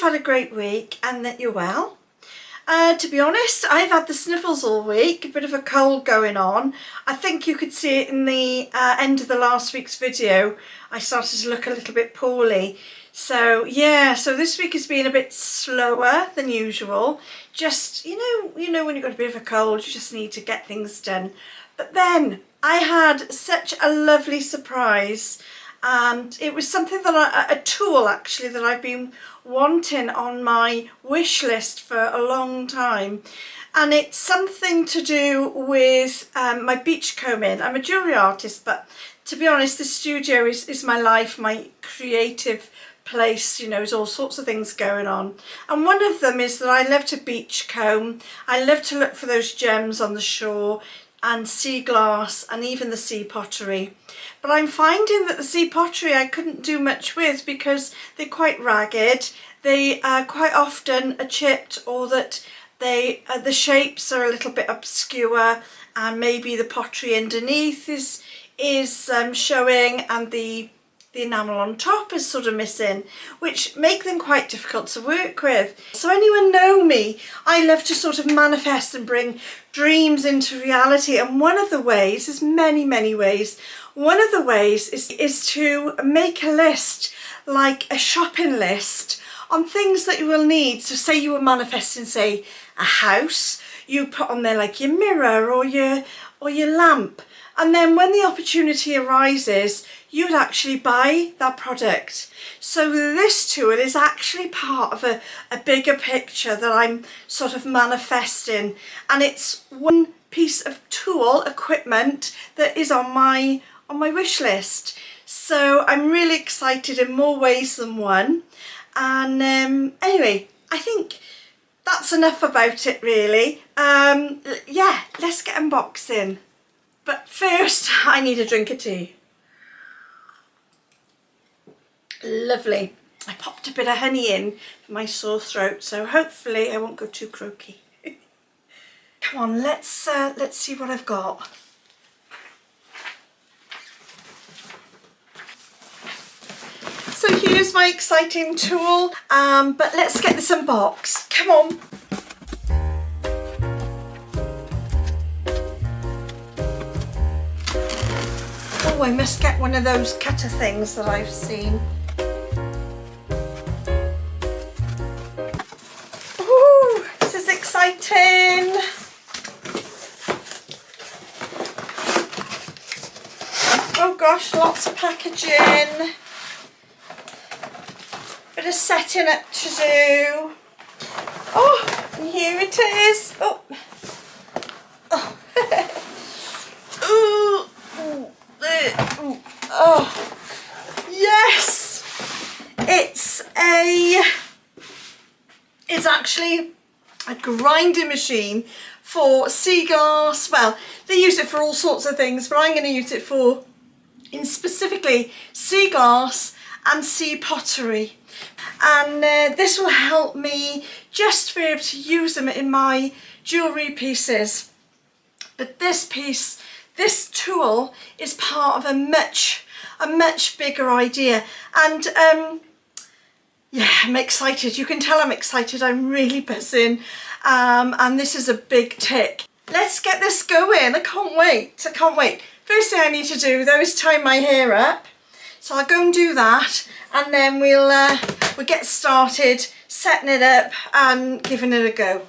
you've had a great week and that you're well. To be honest, I've had the sniffles all week, a bit of a cold going on. I think you could see it in the end of the last week's video. I started to look a little bit poorly. So yeah, so this week has been a bit slower than usual. Just, you know when you've got a bit of a cold, you just need to get things done. But then I had such a lovely surprise, and it was something that a tool actually that I've been wanting on my wish list for a long time, and it's something to do with my beach combing. I'm a jewellery artist, but to be honest, this studio is my life, my creative place. You know, there's all sorts of things going on, and one of them is that I love to beach comb. I love to look for those gems on the shore and sea glass and even the sea pottery. But I'm finding that the sea pottery I couldn't do much with because they're quite ragged. They quite often are chipped, or that they the shapes are a little bit obscure, and maybe the pottery underneath is showing, and the enamel on top is sort of missing, which make them quite difficult to work with. So anyone know me, I love to sort of manifest and bring dreams into reality, and one of the ways, there's many ways, one of the ways is to make a list, like a shopping list, on things that you will need. So say you were manifesting, say, a house, you put on there like your mirror or your lamp, and then when the opportunity arises, you would actually buy that product. So this tool is actually part of a bigger picture that I'm sort of manifesting, and it's one piece of tool, equipment, that is on my wish list. So I'm really excited in more ways than one. And anyway, I think that's enough about it really. Yeah, let's get unboxing. But first I need a drink of tea. Lovely. I popped a bit of honey in for my sore throat, so hopefully I won't go too croaky. Come on, let's see what I've got. So here's my exciting tool, but let's get this unboxed. Come on. Oh, I must get one of those cutter things that I've seen. Ooh, this is exciting. Oh gosh, lots of packaging. Bit of setting up to do. Oh, and here it is. Oh. Oh. Ooh. Oh, yes, it's actually a grinding machine for sea glass. Well, they use it for all sorts of things, but I'm going to use it for specifically sea glass and sea pottery, and this will help me just be able to use them in my jewellery pieces. But this tool is part of a much bigger idea, and yeah, I'm excited. You can tell I'm excited. I'm really buzzing, and this is a big tick. Let's get this going. I can't wait. First thing I need to do though is tie my hair up, so I'll go and do that, and then we'll get started setting it up and giving it a go.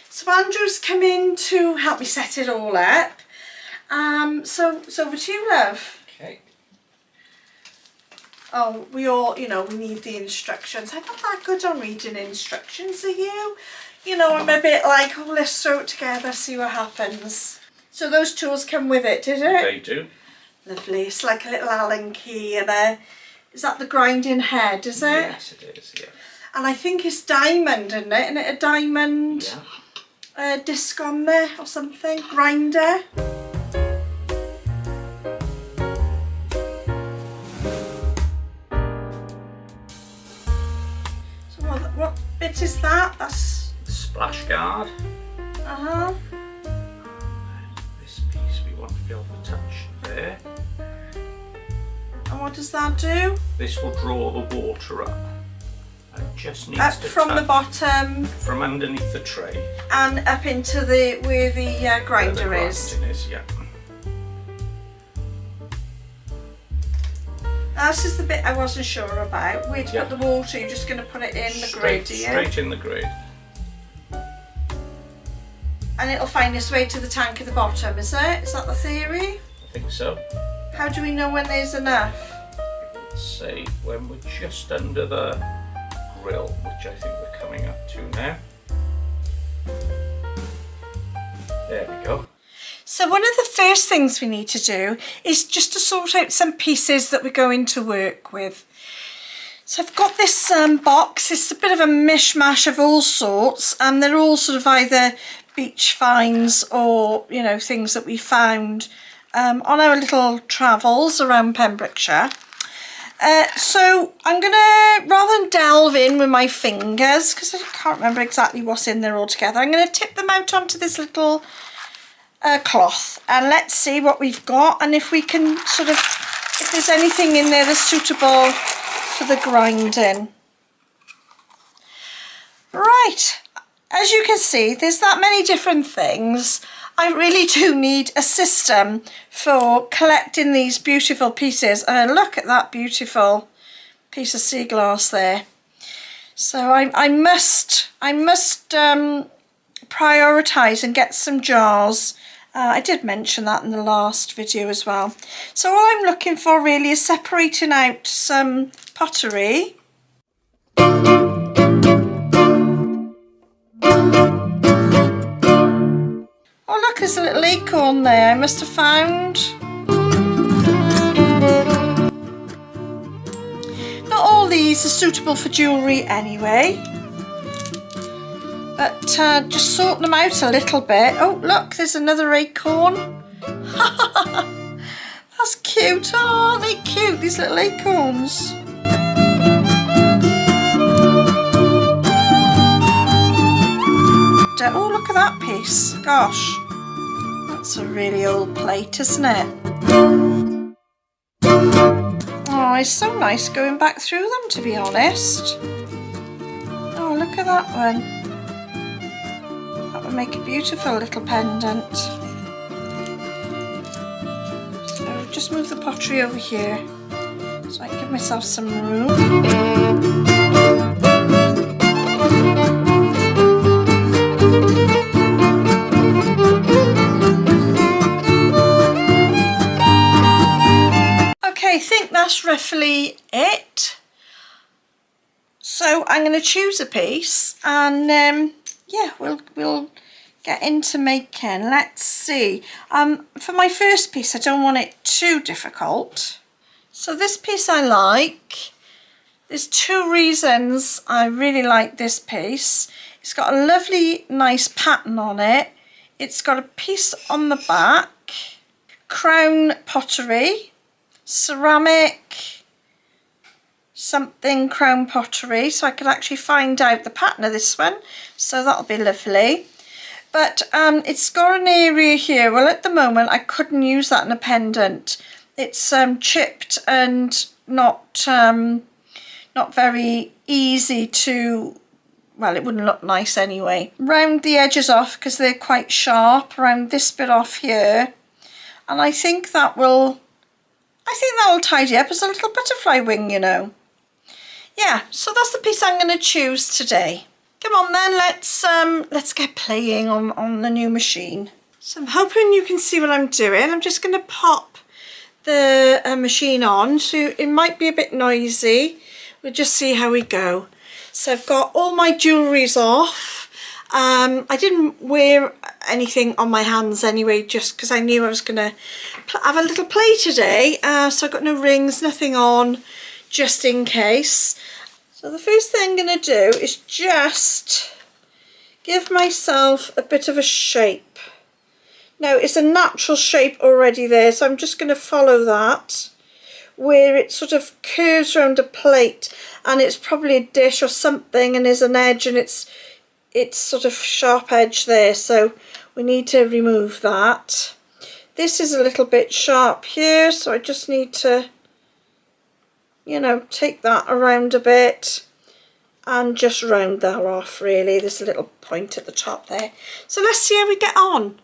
So Andrew's come in to help me set it all up. So over to you, love. Okay. Oh, we all, you know, we need the instructions. I'm not that good on reading instructions, are you? You know, I'm a bit like, oh, let's throw it together, see what happens. So those tools come with it, did it? They do. Lovely. It's like a little Allen key and is that the grinding head, is it? Yes, it is, yeah. And I think it's diamond, isn't it? Isn't it a diamond disc on there or something? Grinder. So what bit is that? That's the splash guard. Uh-huh. This piece we want to be able to touch there. And what does that do? This will draw the water up It just needs to from the bottom from underneath the tray and up into the where the grinder is. Yeah. This is the bit I wasn't sure about. Where to put the water? You're just going to put it in the grid, are you? Straight in the grid. And it'll find its way to the tank at the bottom, is it? Is that the theory? I think so. How do we know when there's enough? Let's say when we're just under the grill, which I think we're coming up to now. There we go. So one of the first things we need to do is just to sort out some pieces that we're going to work with. So I've got this box. It's a bit of a mishmash of all sorts, and they're all sort of either beach finds or, you know, things that we found on our little travels around Pembrokeshire. So I'm gonna, rather than delve in with my fingers, because I can't remember exactly what's in there altogether, I'm gonna tip them out onto this little cloth, and let's see what we've got, and if we can sort of, if there's anything in there that's suitable for the grinding. Right, as you can see, there's that many different things. I really do need a system for collecting these beautiful pieces, and look at that beautiful piece of sea glass there. So I must prioritise and get some jars. I did mention that in the last video as well. So all I'm looking for really is separating out some pottery. Oh look, there's a little acorn there I must have found. Not all these are suitable for jewellery anyway, but just sort them out a little bit. Oh look, there's another acorn. That's cute. Oh, aren't they cute, these little acorns? Oh, look at that piece. Gosh, that's a really old plate, isn't it? Oh, it's so nice going back through them, to be honest. Oh, look at that one. That would make a beautiful little pendant. So just move the pottery over here so I can give myself some room. I think that's roughly it. So I'm going to choose a piece, and yeah, we'll get into making. Let's see. For my first piece, I don't want it too difficult. So this piece I like. There's two reasons I really like this piece. It's got a lovely, nice pattern on it. It's got a piece on the back, crown pottery, ceramic something crown pottery, so I could actually find out the pattern of this one, so that'll be lovely. But it's got an area here. Well, at the moment I couldn't use that in a pendant. It's chipped and not very easy to, well, it wouldn't look nice anyway. Round the edges off because they're quite sharp, around this bit off here, and I think that will tidy up as a little butterfly wing, you know. Yeah, so that's the piece I'm going to choose today. Come on then, let's get playing on the new machine. So I'm hoping you can see what I'm doing. I'm just going to pop the machine on, so it might be a bit noisy. We'll just see how we go. So I've got all my jewelleries off. I didn't wear anything on my hands anyway, just because I knew I was going to have a little play today. So I've got no rings, nothing on, just in case. So the first thing I'm going to do is just give myself a bit of a shape. Now it's a natural shape already there, so I'm just going to follow that, where it sort of curves around a plate, and it's probably a dish or something, and there's an edge, and it's sort of sharp edge there, so we need to remove that. This is a little bit sharp here, so I just need to, you know, take that around a bit, and just round that off really. There's a little point at the top there. So let's see how we get on.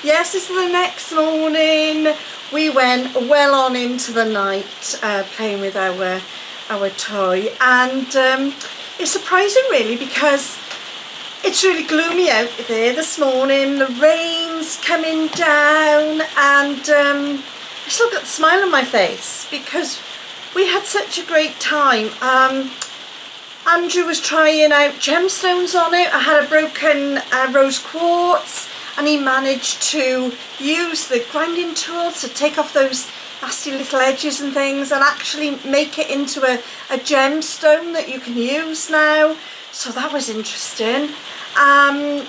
Yes, this is the next morning. We went well on into the night playing with our toy, and it's surprising really because it's really gloomy out there this morning. The rain's coming down, and I still got a smile on my face because we had such a great time. Andrew was trying out gemstones on it. I had a broken rose quartz, and he managed to use the grinding tool to take off those nasty little edges and things and actually make it into a gemstone that you can use now. So that was interesting. And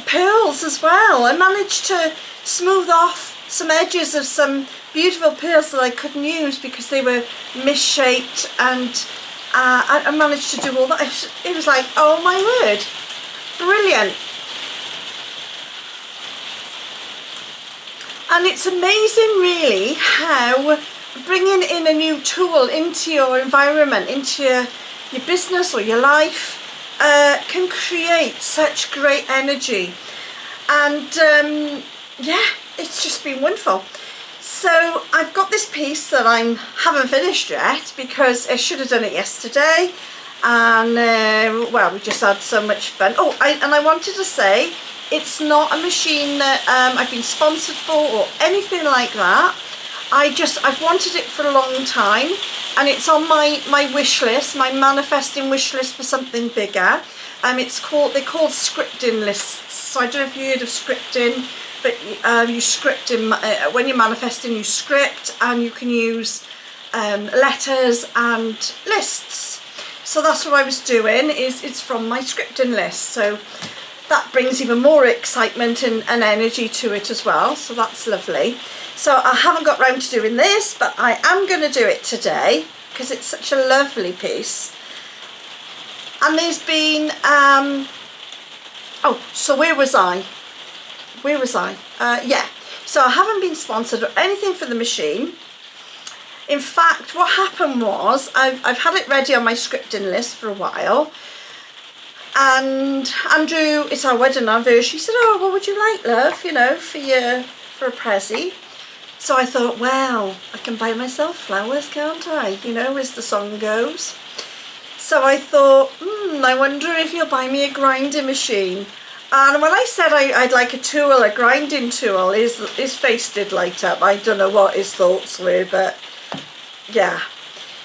pearls as well. I managed to smooth off some edges of some beautiful pearls that I couldn't use because they were misshaped, and I managed to do all that. It was like, oh my word, brilliant. And it's amazing really how bringing in a new tool into your environment, into your business or your life, can create such great energy. And yeah, it's just been wonderful. So I've got this piece that I haven't finished yet because I should have done it yesterday, and well, we just had so much fun. Oh, and I wanted to say, it's not a machine that I've been sponsored for or anything like that. I've wanted it for a long time, and it's on my wish list, my manifesting wish list for something bigger. They're called scripting lists. So I don't know if you heard of scripting, but you script when you're manifesting, you script, and you can use letters and lists. So that's what I was doing. It's from my scripting list. So that brings even more excitement and energy to it as well, so that's lovely. So I haven't got round to doing this, but I am going to do it today because it's such a lovely piece. And there's been oh, so where was I? Yeah, so I haven't been sponsored or anything for the machine. In fact, what happened was I've had it ready on my scripting list for a while. And Andrew, it's our wedding anniversary, he said, oh, what would you like, love, you know, for a pressie? So I thought, well, I can buy myself flowers, can't I? You know, as the song goes. So I thought, I wonder if you'll buy me a grinding machine. And when I said I'd like a tool, a grinding tool, his face did light up. I don't know what his thoughts were, but yeah.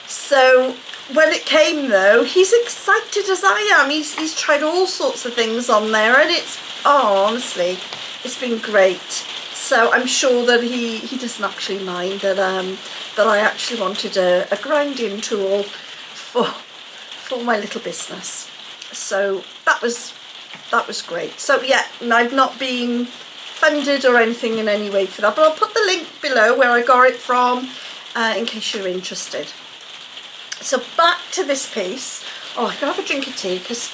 So when it came though, he's excited as I am. He's tried all sorts of things on there, and it's, oh, honestly, it's been great. So I'm sure that he doesn't actually mind that I actually wanted a grinding tool for my little business. So that was great. So yeah, and I've not been funded or anything in any way for that, but I'll put the link below where I got it from in case you're interested. So back to this piece. Oh, I can have a drink of tea because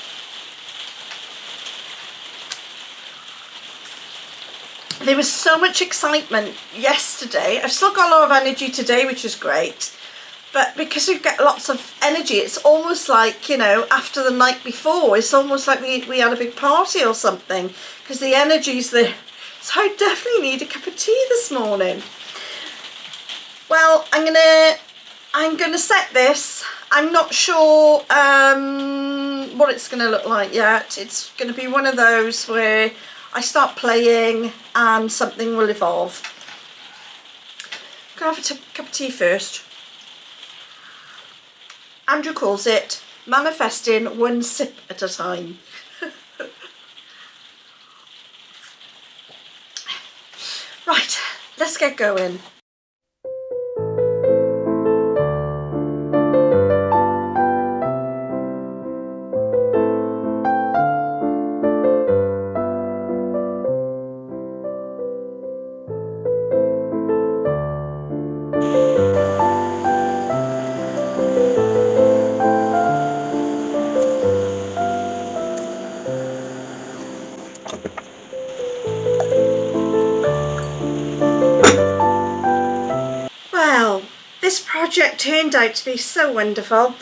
there was so much excitement yesterday. I've still got a lot of energy today, which is great. But because we get lots of energy, it's almost like, you know, after the night before, it's almost like we had a big party or something because the energy's there. So I definitely need a cup of tea this morning. Well, I'm gonna set this. I'm not sure what it's gonna look like yet. It's gonna be one of those where I start playing and something will evolve. I'm gonna have a cup of tea first. Andrew calls it manifesting one sip at a time. Right, let's get going. Well, this project turned out to be so wonderful.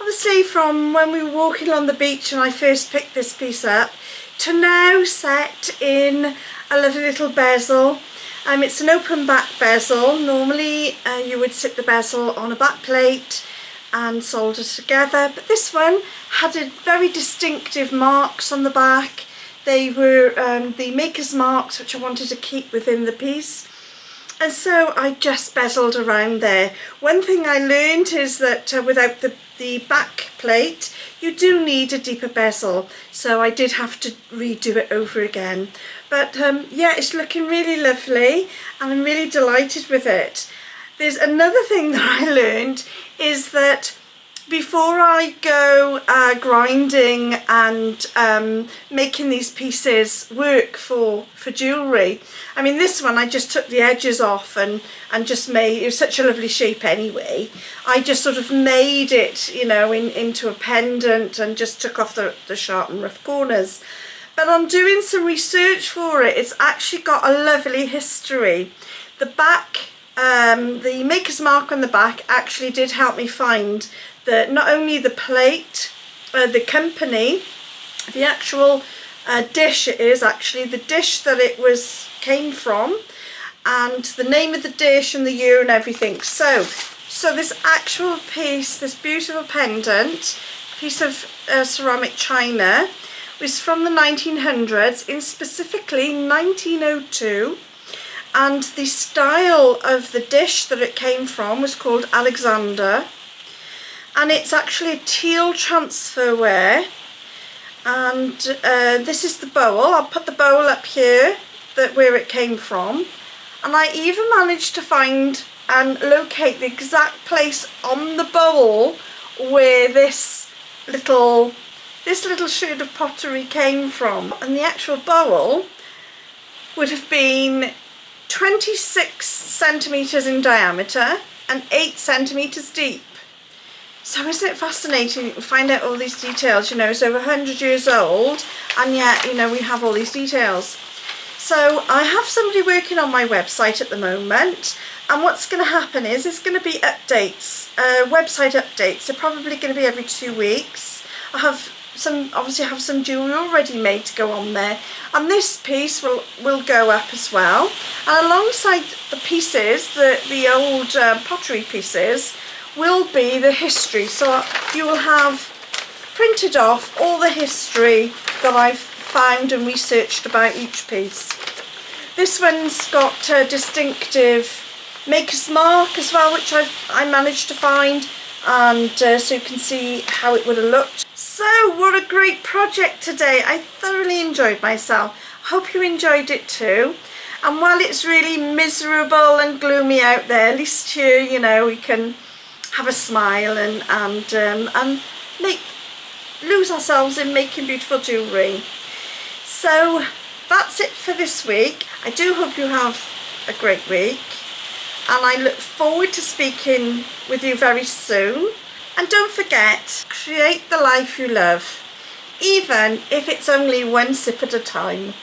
Obviously from when we were walking on the beach and I first picked this piece up to now set in a lovely little bezel. It's an open back bezel. Normally you would sit the bezel on a back plate and solder together, but this one had a very distinctive marks on the back. They were the maker's marks, which I wanted to keep within the piece. And so I just bezeled around there. One thing I learned is that without the back plate, you do need a deeper bezel. So I did have to redo it over again. But yeah, it's looking really lovely and I'm really delighted with it. There's another thing that I learned is that before I go grinding and making these pieces work for jewellery, I mean this one I just took the edges off and just made, it was such a lovely shape anyway, I just sort of made it, you know, into a pendant and just took off the sharp and rough corners. But on doing some research for it, it's actually got a lovely history. The back, the maker's mark on the back actually did help me find that not only the plate, the company, the actual dish it is actually, the dish that it came from, and the name of the dish and the year and everything. So this actual piece, this beautiful pendant, piece of ceramic china, was from the 1900s, in specifically 1902. And the style of the dish that it came from was called Alexander. And it's actually a teal transferware. And this is the bowl. I'll put the bowl up here, where it came from. And I even managed to find and locate the exact place on the bowl where this little sherd of pottery came from. And the actual bowl would have been 26 centimetres in diameter and 8 centimetres deep. So isn't it fascinating to find out all these details? You know, it's over 100 years old and yet, you know, we have all these details. So I have somebody working on my website at the moment, and what's going to happen is it's going to be updates, website updates. They're probably going to be every 2 weeks. I have obviously have some jewellery already made to go on there, and this piece will go up as well. And alongside the pieces, the old pottery pieces, will be the history. So you will have printed off all the history that I've found and researched about each piece. This one's got a distinctive maker's mark as well, which I managed to find, and so you can see how it would have looked. So what a great project today. I thoroughly enjoyed myself. I hope you enjoyed it too. And while it's really miserable and gloomy out there, at least here, you know, we can have a smile and lose ourselves in making beautiful jewellery. So that's it for this week. I do hope you have a great week, and I look forward to speaking with you very soon. And don't forget, create the life you love, even if it's only one sip at a time.